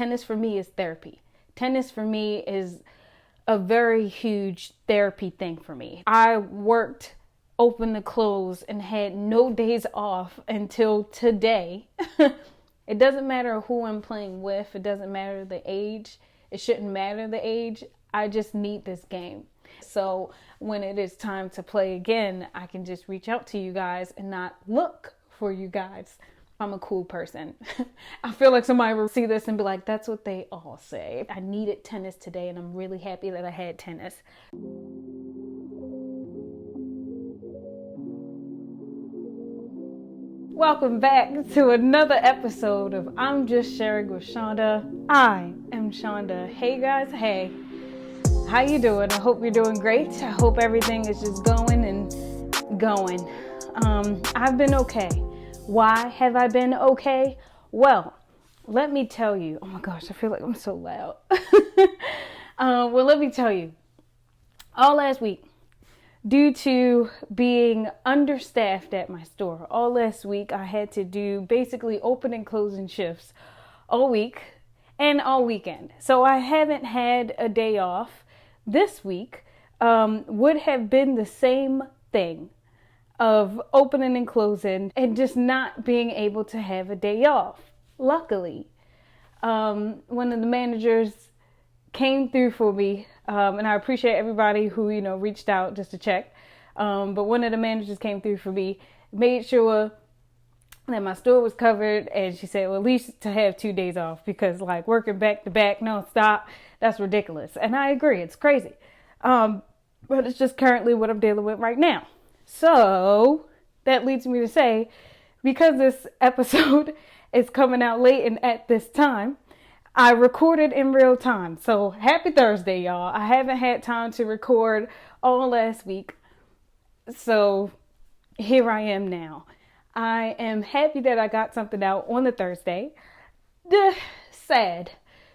tennis for me is therapy. Tennis for me is a very huge therapy thing for me. I worked open to close and had no days off until today. It doesn't matter who I'm playing with. It doesn't matter the age. It shouldn't matter the age. I just need this game. So when it is time to play again, I can just reach out to you guys and not look for you guys. I'm a cool person. I feel like somebody will see this and be like, that's what they all say. I needed tennis today, and I'm really happy that I had tennis. Welcome back to another episode of I'm Just Sharing with Shaunda. I am Shaunda. Hey guys, hey. How you doing? I hope you're doing great. I hope everything is just going and going. I've been okay. Why have I been okay? Well, let me tell you. Oh my gosh, I feel like I'm so loud. Well, let me tell you. All last week, due to being understaffed at my store, all last week I had to do basically open and closing shifts all week and all weekend. So I haven't had a day off. This week would have been the same thing of opening and closing and just not being able to have a day off. Luckily, one of the managers came through for me, and I appreciate everybody who, reached out just to check. But one of the managers came through for me, made sure that my store was covered, and she said, well, at least to have 2 days off, because like working back to back nonstop, that's ridiculous. And I agree, it's crazy. But it's just currently what I'm dealing with right now. So that leads me to say, because this episode is coming out late and at this time, I recorded in real time. So happy Thursday, y'all. I haven't had time to record all last week. So here I am now. I am happy that I got something out on the Thursday. Sad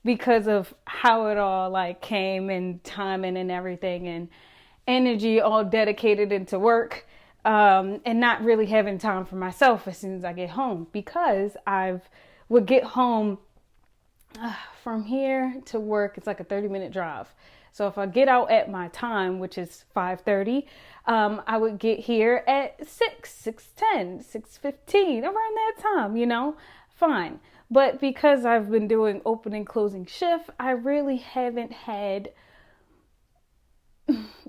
because of how it all came and timing and everything, and energy all dedicated into work, and not really having time for myself as soon as I get home, because I would get home from here to work. It's like a 30-minute drive. So if I get out at my time, which is 5:30, I would get here at 6:10, 6:15, around that time, fine. But because I've been doing open and closing shift, I really haven't had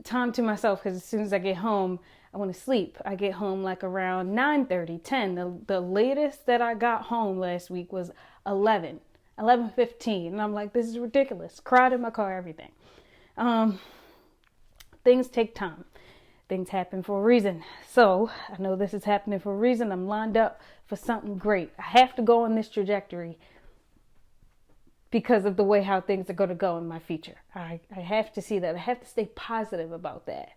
time to myself, because as soon as I get home, I want to sleep. I get home around 9:30, 10. The latest that I got home last week was 11:15. And I'm like, this is ridiculous. Cried in my car, everything. Things take time. Things happen for a reason. So I know this is happening for a reason. I'm lined up for something great. I have to go on this trajectory because of the way how things are going to go in my future. I have to see that. I have to stay positive about that.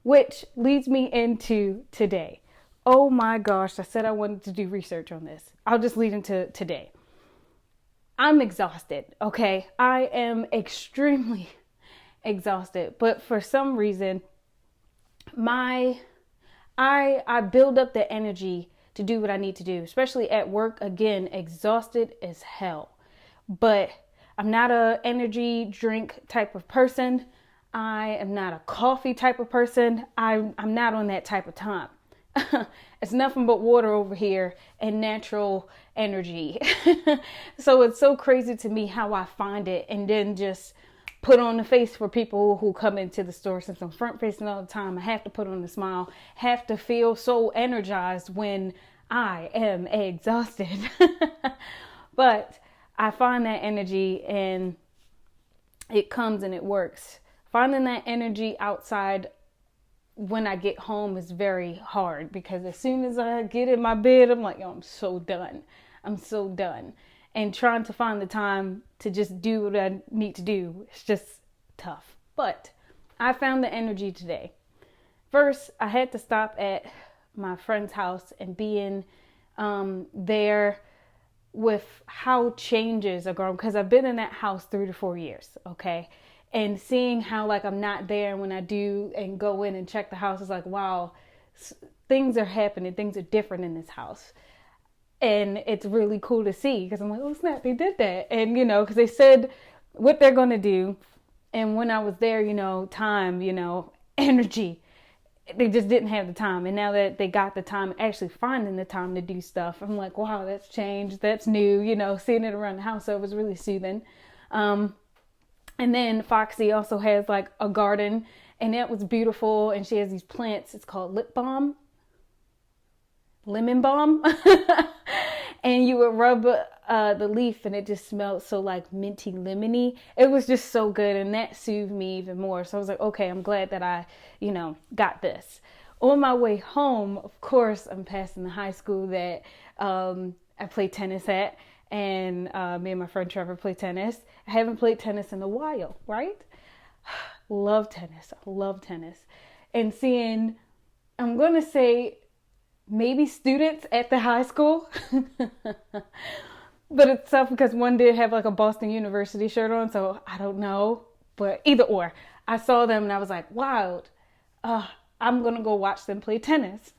Which leads me into today. Oh my gosh, I said I wanted to do research on this. I'll just lead into today. I'm exhausted, okay? I am extremely exhausted. But for some reason, I build up the energy to do what I need to do, especially at work. Again, exhausted as hell. But I'm not a energy drink type of person. I am not a coffee type of person. I'm not on that type of time. It's nothing but water over here and natural energy. So it's so crazy to me how I find it, and then just put on the face for people who come into the store. Since I'm front facing all the time, I have to put on a smile, have to feel so energized when I am exhausted. But I find that energy, and it comes and it works. Finding that energy outside when I get home is very hard, because as soon as I get in my bed, I'm like, yo, I'm so done. I'm so done. And trying to find the time to just do what I need to do, it's just tough. But I found the energy today. First, I had to stop at my friend's house and being there with how changes are growing, because I've been in that house 3 to 4 years, okay? And seeing how I'm not there, and when I do and go in and check the house, it's like, wow, things are happening. Things are different in this house. And it's really cool to see because I'm like, oh snap, they did that. And, because they said what they're going to do. And when I was there, time, energy, they just didn't have the time. And now that they got the time, actually finding the time to do stuff, I'm like, wow, that's changed. That's new, seeing it around the house. So it was really soothing. And then Foxy also has like a garden, and that was beautiful. And she has these plants. It's called lemon balm. And you would rub the leaf and it just smelled so like minty lemony. It was just so good, and that soothed me even more. So I was like, okay, I'm glad that I, got this. On my way home, of course, I'm passing the high school that I played tennis at, and me and my friend Trevor play tennis. I haven't played tennis in a while, right? Love tennis. I love tennis. And seeing, I'm going to say, maybe students at the high school. But it's tough because one did have like a Boston University shirt on, so I don't know. But either or, I saw them and I was like, wow, I'm going to go watch them play tennis.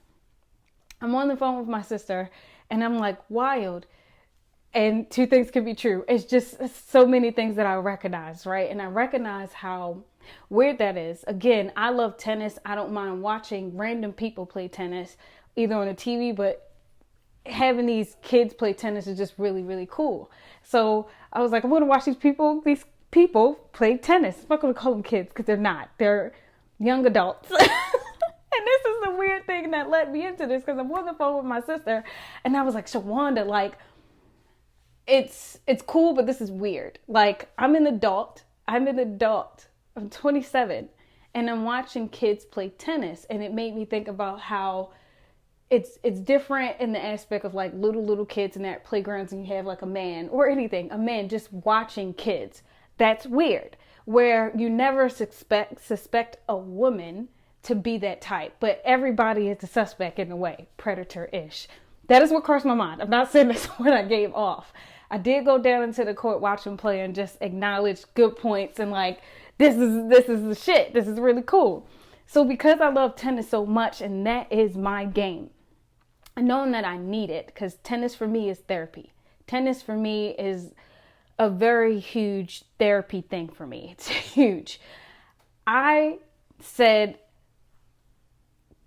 I'm on the phone with my sister and I'm like, wild. And two things can be true. It's just so many things that I recognize, right? And I recognize how weird that is. Again, I love tennis. I don't mind watching random people play tennis, either on the TV, but having these kids play tennis is just really, really cool. So I was like, I'm going to watch these people play tennis. I'm not going to call them kids because they're not. They're young adults. And this is the weird thing that led me into this, because I'm on the phone with my sister and I was like, Shaunda, like, it's cool, but this is weird. Like, I'm an adult. I'm 27 and I'm watching kids play tennis, and it made me think about how it's different in the aspect of like little kids in that playgrounds, and you have like a man just watching kids. That's weird, where you never suspect a woman to be that type, but everybody is a suspect in a way, predator-ish. That is what crossed my mind. I'm not saying that's what I gave off. I did go down into the court, watch them play, and just acknowledge good points and like, this is the shit. This is really cool. So because I love tennis so much, and that is my game, knowing that I need it, because tennis for me is therapy. Tennis for me is a very huge therapy thing for me. It's huge. I said,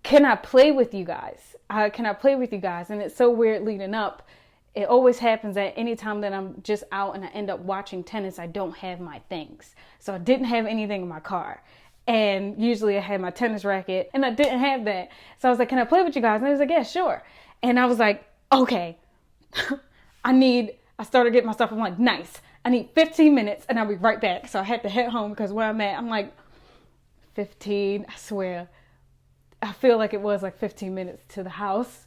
can I play with you guys? And it's so weird leading up. It always happens that anytime that I'm just out and I end up watching tennis, I don't have my things. So I didn't have anything in my car. And usually I had my tennis racket, and I didn't have that. So I was like, can I play with you guys? And they was like, yeah, sure. And I was like, okay, I started getting my stuff. I'm like, nice. I need 15 minutes and I'll be right back. So I had to head home, because where I'm at, I'm like 15, I swear. I feel like it was like 15 minutes to the house.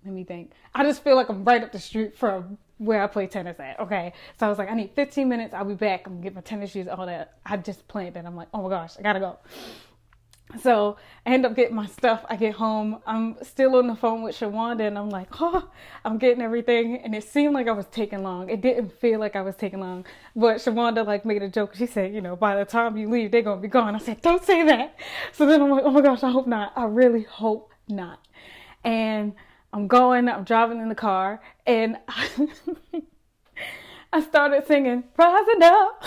Let me think. I just feel like I'm right up the street from where I play tennis at. Okay. So I was like, I need 15 minutes. I'll be back. I'm going to get my tennis shoes, all that. I just planned it. I'm like, oh my gosh, I got to go. So I end up getting my stuff. I get home. I'm still on the phone with Shaunda, and I'm like, oh, I'm getting everything. And it seemed like I was taking long. It didn't feel like I was taking long. But Shaunda like made a joke. She said, by the time you leave, they're going to be gone. I said, don't say that. So then I'm like, oh my gosh, I hope not. I really hope not. And I'm driving in the car, and I started singing, rising up,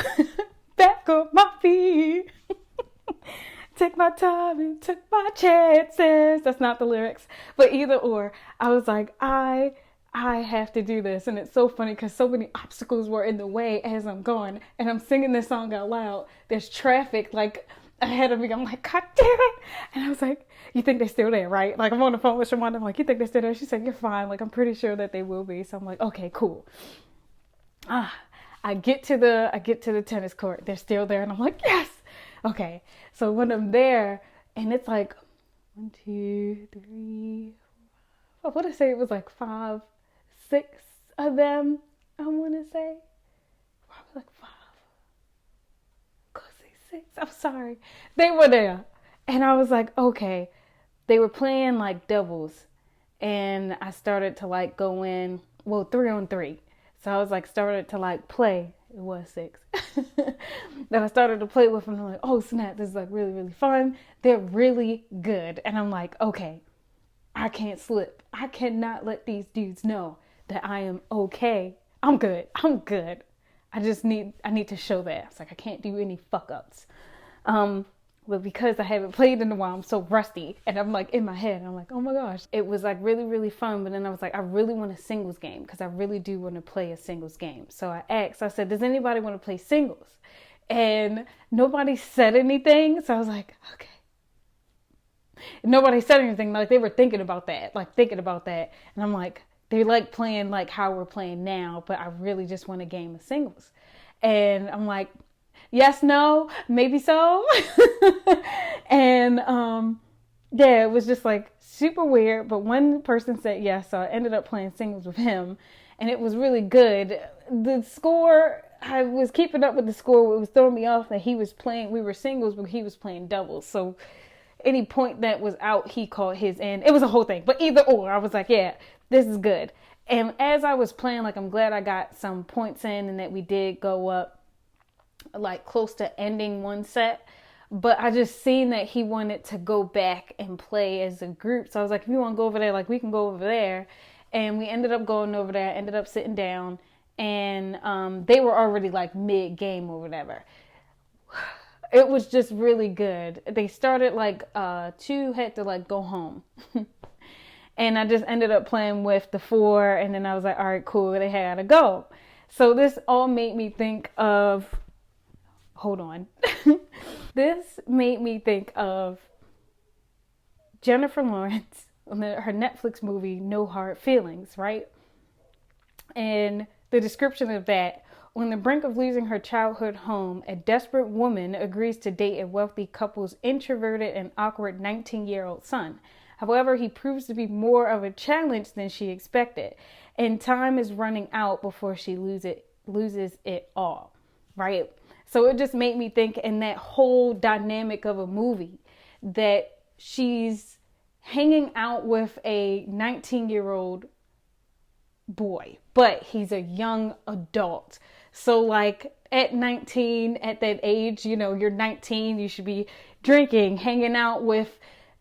back on my feet. Take my time and took my chances. That's not the lyrics, but either or, I was like, I have to do this. And it's so funny because so many obstacles were in the way as I'm going, and I'm singing this song out loud. There's traffic like ahead of me. I'm like, God damn it. And I was like, you think they're still there, right? Like, I'm on the phone with Shaunda. I'm like, you think they're still there? She said, you're fine. Like, I'm pretty sure that they will be. So I'm like, okay, cool. I get to the tennis court. They're still there. And I'm like, yes. Okay. So when I'm there, and it's like 1, 2, 3, 4, what did I say? It was like 5, 6 of them. I want to say probably like 5. Go say 6. I'm sorry. They were there, and I was like, okay. They were playing like doubles, and I started to like go in, 3-on-3. So I was like, started to like play. It was 6. Then I started to play with them. I'm like, oh snap, this is like really, really fun. They're really good. And I'm like, okay, I can't slip. I cannot let these dudes know that I am okay. I'm good. I need to show that. It's like, I can't do any fuck ups. But because I haven't played in a while, I'm so rusty. And I'm like, in my head, I'm like, oh my gosh. It was like really, really fun. But then I was like, I really want a singles game because I really do want to play a singles game. So I said, does anybody want to play singles? And nobody said anything. So I was like, okay. Nobody said anything. Like, they were thinking about that. And I'm like, they like playing like how we're playing now, but I really just want a game of singles. And I'm like, yes, no, maybe so. And yeah, it was just like super weird. But one person said yes, so I ended up playing singles with him, and it was really good. The score, I was keeping up with the score. It was throwing me off that he was playing, we were singles, but he was playing doubles. So any point that was out, he called his in. It was a whole thing. But either or, I was like, yeah, this is good. And as I was playing, like, I'm glad I got some points in and that we did go up like close to ending one set. But I just seen that he wanted to go back and play as a group. So I was like, if you want to go over there, like, we can go over there. And we ended up going over there, ended up sitting down. And they were already like mid-game or whatever. It was just really good. They started like 2 had to like go home. And I just ended up playing with the 4. And then I was like, all right, cool. They had to go. So this all made me think of, hold on. This made me think of Jennifer Lawrence, her Netflix movie, No Hard Feelings, right? And the description of that: on the brink of losing her childhood home, a desperate woman agrees to date a wealthy couple's introverted and awkward 19-year-old son. However, he proves to be more of a challenge than she expected, and time is running out before she loses it all, right? So it just made me think, in that whole dynamic of a movie, that she's hanging out with a 19-year-old boy, but he's a young adult. So like at 19, at that age, you know, you're 19, you should be drinking, hanging out with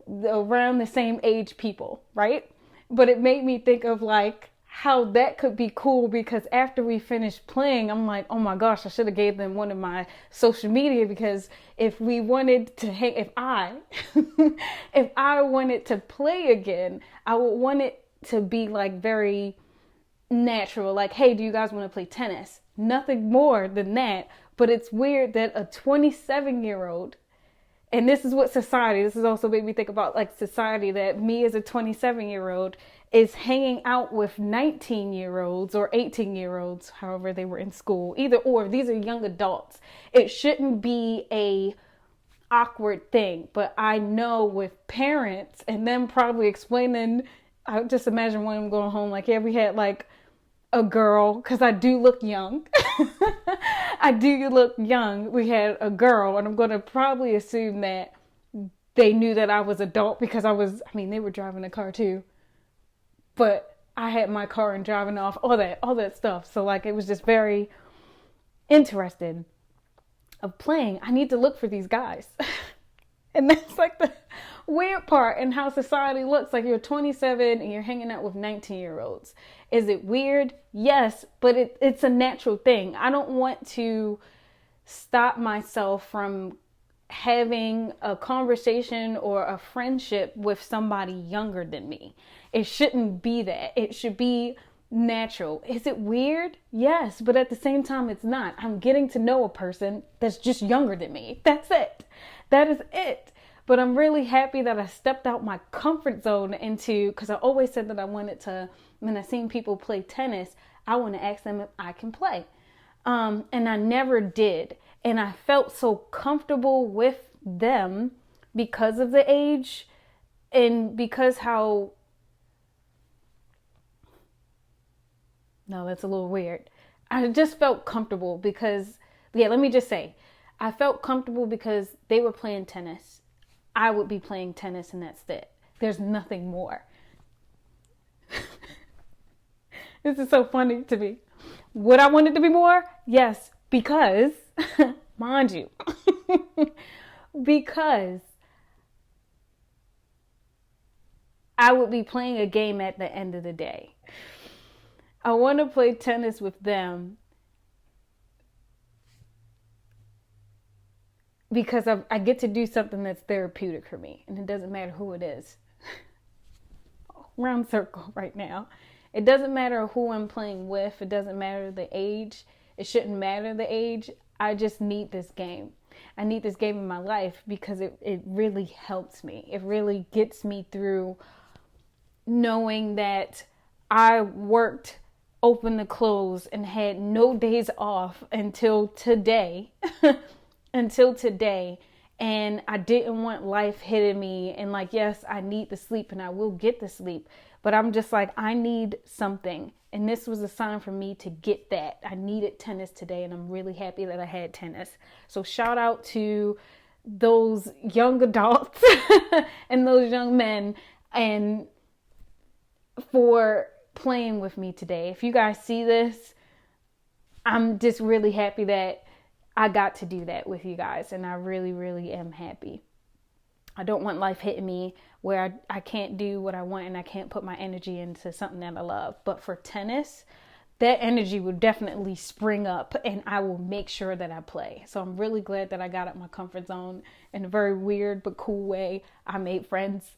around the same age people, right? But it made me think of like how that could be cool, because after we finished playing, I'm like, oh my gosh, I should have gave them one of my social media, because if we wanted to hang, if I wanted to play again, I would want it to be like very natural, like, hey, do you guys want to play tennis? Nothing more than that. But it's weird that a 27-year-old, and this is what society, this has also made me think about like society, that me as a 27-year-old is hanging out with 19-year-olds or 18-year-olds, however they were in school. Either or, these are young adults. It shouldn't be a awkward thing. But I know with parents and them probably explaining, I just imagine one of them going home like, yeah, we had like a girl, because I do look young. I do look young. We had a girl, and I'm going to probably assume that they knew that I was adult, because they were driving a car too. But I had my car and driving off, all that stuff. So like, it was just very interesting of playing. I need to look for these guys. And that's like the weird part in how society looks. Like, you're 27 and you're hanging out with 19-year-olds. Is it weird? Yes, but it's a natural thing. I don't want to stop myself from having a conversation or a friendship with somebody younger than me. It shouldn't be that. It should be natural. Is it weird? Yes, but at the same time, it's not. I'm getting to know a person that's just younger than me. That's it. That is it. But I'm really happy that I stepped out my comfort zone into, because I always said that I wanted to, when I seen people play tennis, I want to ask them if I can play. And I never did. And I felt so comfortable with them because of the age, and because how, no, that's a little weird. I just felt comfortable because, yeah, let me just say, I felt comfortable because they were playing tennis. I would be playing tennis, and that's it. There's nothing more. This is so funny to me. Would I want it to be more? Yes, because, mind you, because I would be playing a game at the end of the day. I want to play tennis with them because I get to do something that's therapeutic for me, and it doesn't matter who it is. Round circle right now. It doesn't matter who I'm playing with. It doesn't matter the age. It shouldn't matter the age. I just need this game. I need this game in my life because it really helps me. It really gets me through knowing that I worked open to close and had no days off until today. Until today. And I didn't want life hitting me. And like, yes, I need the sleep and I will get the sleep. But I'm just like, I need something. And this was a sign for me to get that. I needed tennis today. And I'm really happy that I had tennis. So shout out to those young adults and those young men and for playing with me today. If you guys see this, I'm just really happy that I got to do that with you guys. And I really, really am happy. I don't want life hitting me where I can't do what I want and I can't put my energy into something that I love. But for tennis, that energy will definitely spring up and I will make sure that I play. So I'm really glad that I got out my comfort zone in a very weird but cool way. I made friends.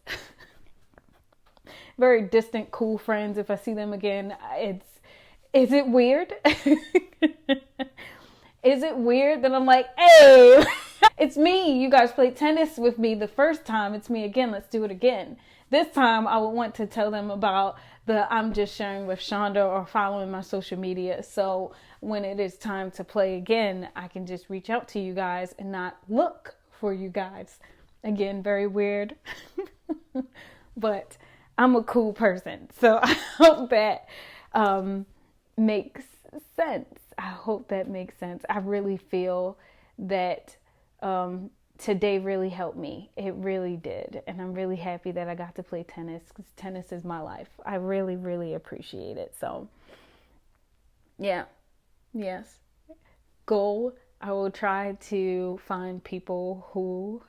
Very distant, cool friends. If I see them again, is it weird? Is it weird that I'm like, hey, it's me. You guys played tennis with me the first time. It's me again. Let's do it again. This time I would want to tell them about the I'm Just Sharing with Shaunda or following my social media. So when it is time to play again, I can just reach out to you guys and not look for you guys. Again, very weird. But I'm a cool person. So I hope that makes sense. I hope that makes sense. I really feel that today really helped me. It really did. And I'm really happy that I got to play tennis because tennis is my life. I really, really appreciate it. So, yeah. Yes. Goal. I will try to find people who...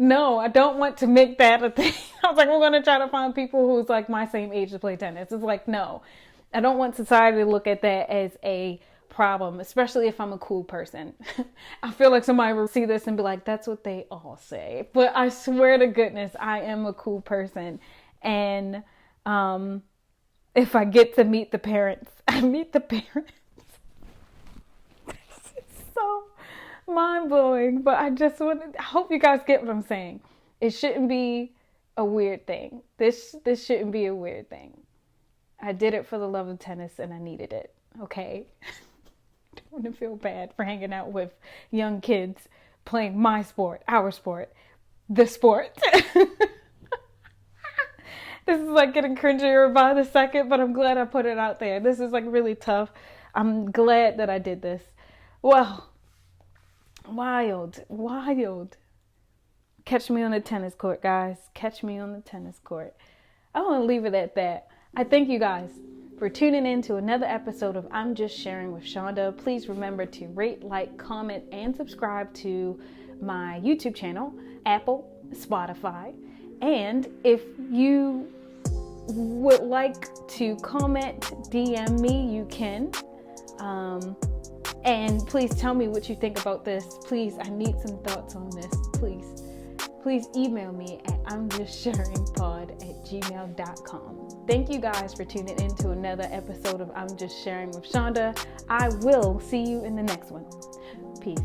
No, I don't want to make that a thing. I was like, we're going to try to find people who's like my same age to play tennis. It's like, no. I don't want society to look at that as a problem, especially if I'm a cool person. I feel like somebody will see this and be like, that's what they all say. But I swear to goodness, I am a cool person. And if I get to meet the parents, I meet the parents. It's so mind-blowing. But I hope you guys get what I'm saying. It shouldn't be a weird thing. This shouldn't be a weird thing. I did it for the love of tennis and I needed it. Okay. I don't want to feel bad for hanging out with young kids playing my sport, our sport, the sport. This is like getting cringier by the second, but I'm glad I put it out there. This is like really tough. I'm glad that I did this. Well, wild. Catch me on the tennis court, guys. Catch me on the tennis court. I want to leave it at that. I thank you guys for tuning in to another episode of I'm Just Sharing with Shaunda. Please remember to rate, like, comment, and subscribe to my YouTube channel, Apple, Spotify. And if you would like to comment, DM me, you can. And please tell me what you think about this. Please, I need some thoughts on this. Please email me at imjustsharingpod@gmail.com. Thank you guys for tuning in to another episode of I'm Just Sharing with Shaunda. I will see you in the next one. Peace.